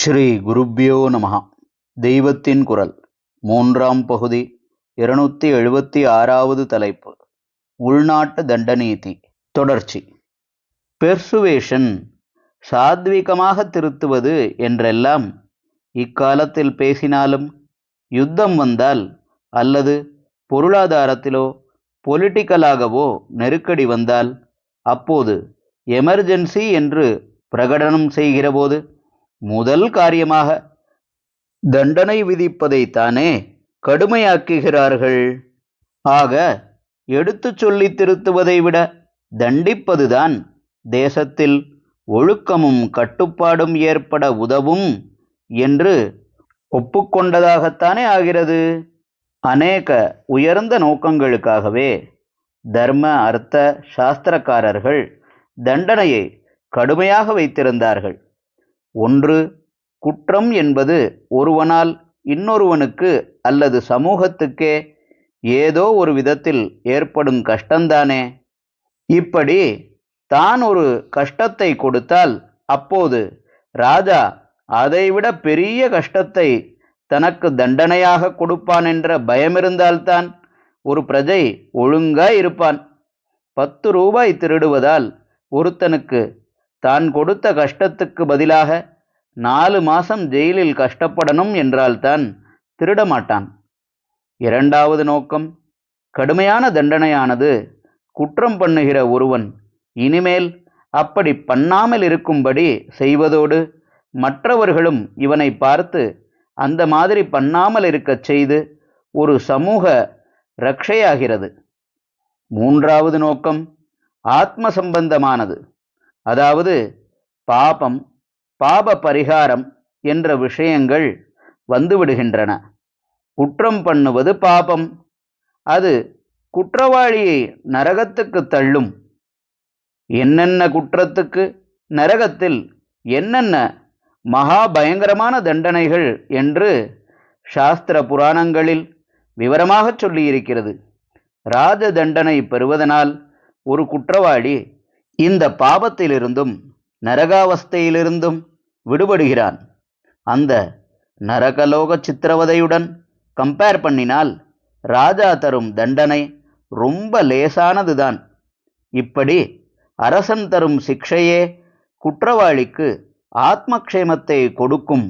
ஸ்ரீ குருப்யோ நமஹ. தெய்வத்தின் குரல் மூன்றாம் பகுதி 276வது தலைப்பு உள்நாட்டு தண்டநீதி தொடர்ச்சி. பெர்சுவேஷன் சாத்விகமாக திருத்துவது என்றெல்லாம் இக்காலத்தில் பேசினாலும் யுத்தம் வந்தால் அல்லது பொருளாதாரத்திலோ பொலிட்டிக்கலாகவோ நெருக்கடி வந்தால் அப்போது எமர்ஜென்சி என்று பிரகடனம் செய்கிறபோது முதல் காரியமாக தண்டனை விதிப்பதைத்தானே கடுமையாக்குகிறார்கள். ஆக எடுத்துச் சொல்லி திருத்துவதை விட தண்டிப்பதுதான் தேசத்தில் ஒழுக்கமும் கட்டுப்பாடும் ஏற்பட உதவும் என்று ஒப்புக்கொண்டதாகத்தானே ஆகிறது. அநேக உயர்ந்த நோக்கங்களுக்காகவே தர்ம அர்த்த சாஸ்திரக்காரர்கள் தண்டனையை கடுமையாக வைத்திருந்தார்கள். ஒன்று, குற்றம் என்பது ஒருவனால் இன்னொருவனுக்கு அல்லது சமூகத்துக்கே ஏதோ ஒரு விதத்தில் ஏற்படும் கஷ்டந்தானே. இப்படி தான் ஒரு கஷ்டத்தை கொடுத்தால் அப்போது ராஜா அதைவிட பெரிய கஷ்டத்தை தனக்கு தண்டனையாக கொடுப்பான் என்ற பயமிருந்தால்தான் ஒரு பிரஜை ஒழுங்காய் இருப்பான். 10 ரூபாய் திருடுவதால் ஒருத்தனுக்கு தான் கொடுத்த கஷ்டத்துக்கு பதிலாக 4 மாசம் ஜெயிலில் கஷ்டப்படணும் என்றால்தான் திருடமாட்டான். இரண்டாவது நோக்கம், கடுமையான தண்டனையானது குற்றம் பண்ணுகிற ஒருவன் இனிமேல் அப்படி பண்ணாமல் இருக்கும்படி செய்வதோடு மற்றவர்களும் இவனை பார்த்து அந்த மாதிரி பண்ணாமல் இருக்கச் செய்து ஒரு சமூக ரட்சையாகிறது. மூன்றாவது நோக்கம் ஆத்ம சம்பந்தமானது. அதாவது பாபம், பாப பரிகாரம் என்ற விஷயங்கள் வந்துவிடுகின்றன. குற்றம் பண்ணுவது பாபம். அது குற்றவாளியை நரகத்துக்கு தள்ளும். என்னென்ன குற்றத்துக்கு நரகத்தில் என்னென்ன மகா பயங்கரமான தண்டனைகள் என்று சாஸ்திர புராணங்களில் விவரமாக சொல்லியிருக்கிறது. ராஜ தண்டனை பெறுவதனால் ஒரு குற்றவாளி இந்த பாபத்திலிருந்தும் நரகாவஸ்தையிலிருந்தும் விடுபடுகிறான். அந்த நரகலோக சித்திரவதையுடன் கம்பேர் பண்ணினால் ராஜா தரும் தண்டனை ரொம்ப லேசானதுதான். இப்படி அரசன் தரும் சிக்ஷையே குற்றவாளிக்கு ஆத்மக்ஷேமத்தை கொடுக்கும்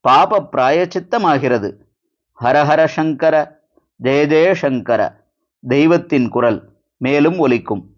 பாப பிராயச்சித்தமாகிறது. ஹரஹர சங்கர, ஜெய ஜெய சங்கர. தெய்வத்தின் குரல் மேலும் ஒலிக்கும்.